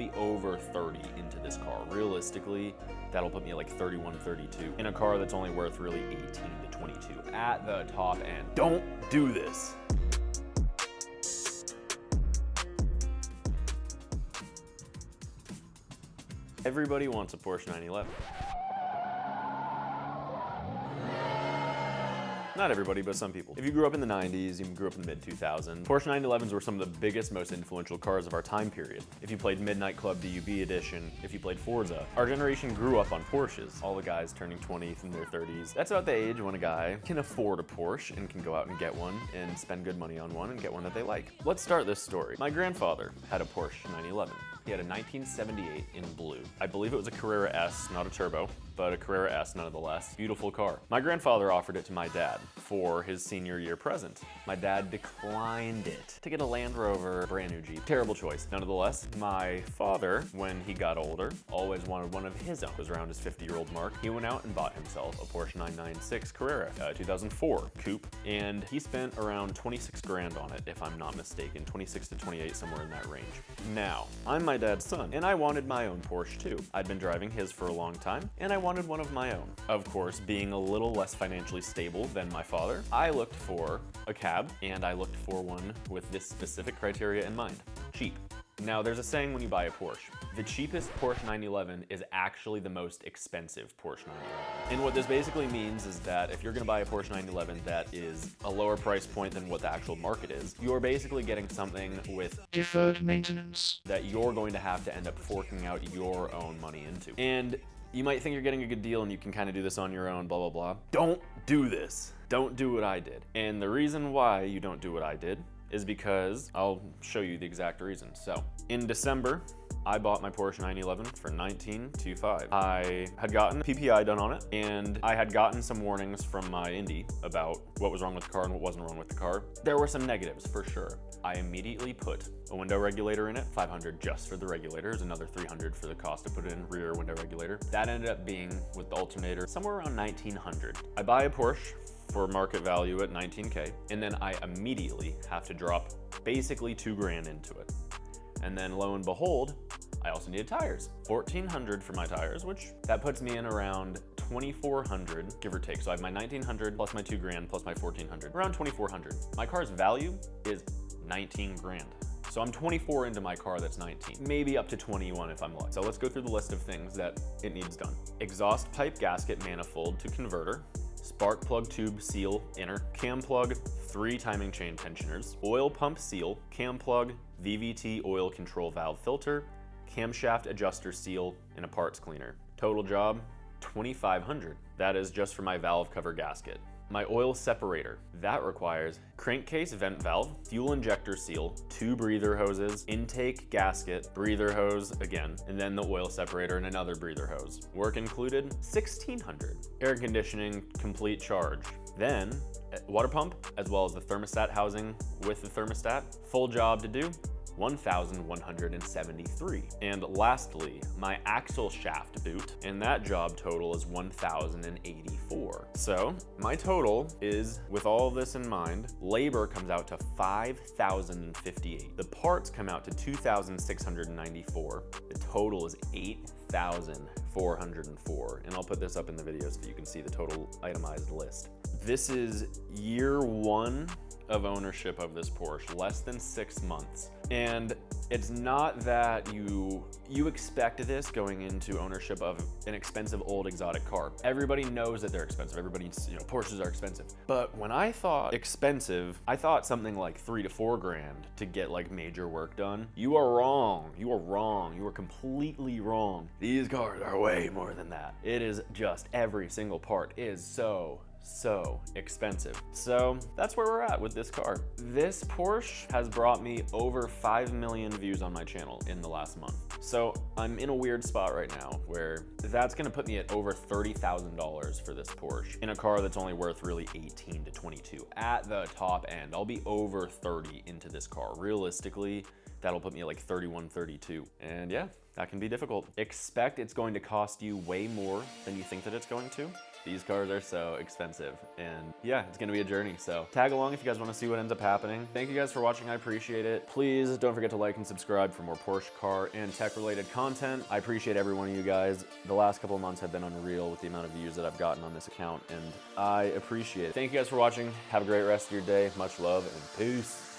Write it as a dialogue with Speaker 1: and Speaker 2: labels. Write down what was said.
Speaker 1: be over 30 into this car. Realistically, that'll put me at like 31, 32 in a car that's only worth really 18 to 22 at the top end. Don't do this. Everybody wants a Porsche 911. Not everybody, but some people. If you grew up in the 90s, you grew up in the mid-2000s, Porsche 911s were some of the biggest, most influential cars of our time period. If you played Midnight Club DUB edition, if you played Forza, our generation grew up on Porsches. All the guys turning 20 in their 30s. That's about the age when a guy can afford a Porsche and can go out and get one and spend good money on one and get one that they like. Let's start this story. My grandfather had a Porsche 911. He had a 1978 in blue. I believe it was a Carrera S, not a turbo, but a Carrera S nonetheless. Beautiful car. My grandfather offered it to my dad for his senior year present. My dad declined it to get a Land Rover, brand new Jeep. Terrible choice. Nonetheless, my father, when he got older, always wanted one of his own. It was around his 50-year-old mark. He went out and bought himself a Porsche 996 Carrera, 2004 coupe, and he spent around 26 grand on it, if I'm not mistaken, 26 to 28, somewhere in that range. Now, I'm my dad's son, and I wanted my own Porsche too. I'd been driving his for a long time, and I wanted one of my own. Of course, being a little less financially stable than my father, I looked for a cab, and I looked for one with this specific criteria in mind: cheap. Now, there's a saying when you buy a Porsche: the cheapest Porsche 911 is actually the most expensive Porsche 911. And what this basically means is that if you're gonna buy a Porsche 911 that is a lower price point than what the actual market is, you're basically getting something with
Speaker 2: deferred maintenance
Speaker 1: that you're going to have to end up forking out your own money into. And you might think you're getting a good deal and you can kind of do this on your own, blah, blah, blah. Don't do this. Don't do what I did. And the reason why you don't do what I did is because I'll show you the exact reason. So in December, I bought my Porsche 911 for $19,250. I had gotten PPI done on it, and I had gotten some warnings from my Indy about what was wrong with the car and what wasn't wrong with the car. There were some negatives for sure. I immediately put a window regulator in it, $500 just for the regulators, another $300 for the cost to put in rear window regulator. That ended up being, with the alternator, somewhere around $1,900. I buy a Porsche for market value at $19K, and then I immediately have to drop basically $2 grand into it. And then lo and behold, I also needed tires. $1,400 for my tires, which that puts me in around $2,400, give or take. So I have my $1,900 plus my $2 grand plus my $1,400, around $2,400. My car's value is 19 grand. So I'm 24 into my car that's 19, maybe up to 21 if I'm lucky. So let's go through the list of things that it needs done. Exhaust pipe gasket manifold to converter, spark plug tube seal inner, cam plug, 3 timing chain tensioners, oil pump seal, cam plug, VVT oil control valve filter, camshaft adjuster seal, and a parts cleaner. Total job, $2,500. That is just for my valve cover gasket. My oil separator, that requires crankcase vent valve, fuel injector seal, 2 breather hoses, intake gasket, breather hose again, and then the oil separator and another breather hose. Work included, $1,600. Air conditioning, complete charge. Then, water pump, as well as the thermostat housing with the thermostat. Full job to do, $1,173. And lastly, my axle shaft boot, and that job total is $1,084. So my total is, with all of this in mind, labor comes out to $5,058. The parts come out to $2,694. The total is $8,404. And I'll put this up in the video so that you can see the total itemized list. This is year 1 of ownership of this Porsche, less than 6 months. And it's not that you expect this going into ownership of an expensive old exotic car. Everybody knows that they're expensive. Everybody's, Porsches are expensive. But when I thought expensive, I thought something like 3 to 4 grand to get like major work done. You are wrong. You are wrong. You are completely wrong. These cars are way more than that. It is just every single part is so expensive. So that's where we're at with this car. This Porsche has brought me over 5 million views on my channel in the last month. So I'm in a weird spot right now where that's gonna put me at over $30,000 for this Porsche in a car that's only worth really 18 to 22 at the top end. I'll be over 30 into this car. Realistically, that'll put me at like 31, 32. And yeah, that can be difficult. Expect it's going to cost you way more than you think that it's going to. These cars are so expensive, and yeah, it's gonna be a journey. So tag along if you guys want to see what ends up happening. Thank you guys for watching. I appreciate it. Please don't forget to like and subscribe for more Porsche car and tech related content. I appreciate every one of you guys. The last couple of months have been unreal with the amount of views that I've gotten on this account, and I appreciate it. Thank you guys for watching. Have a great rest of your day. Much love and peace.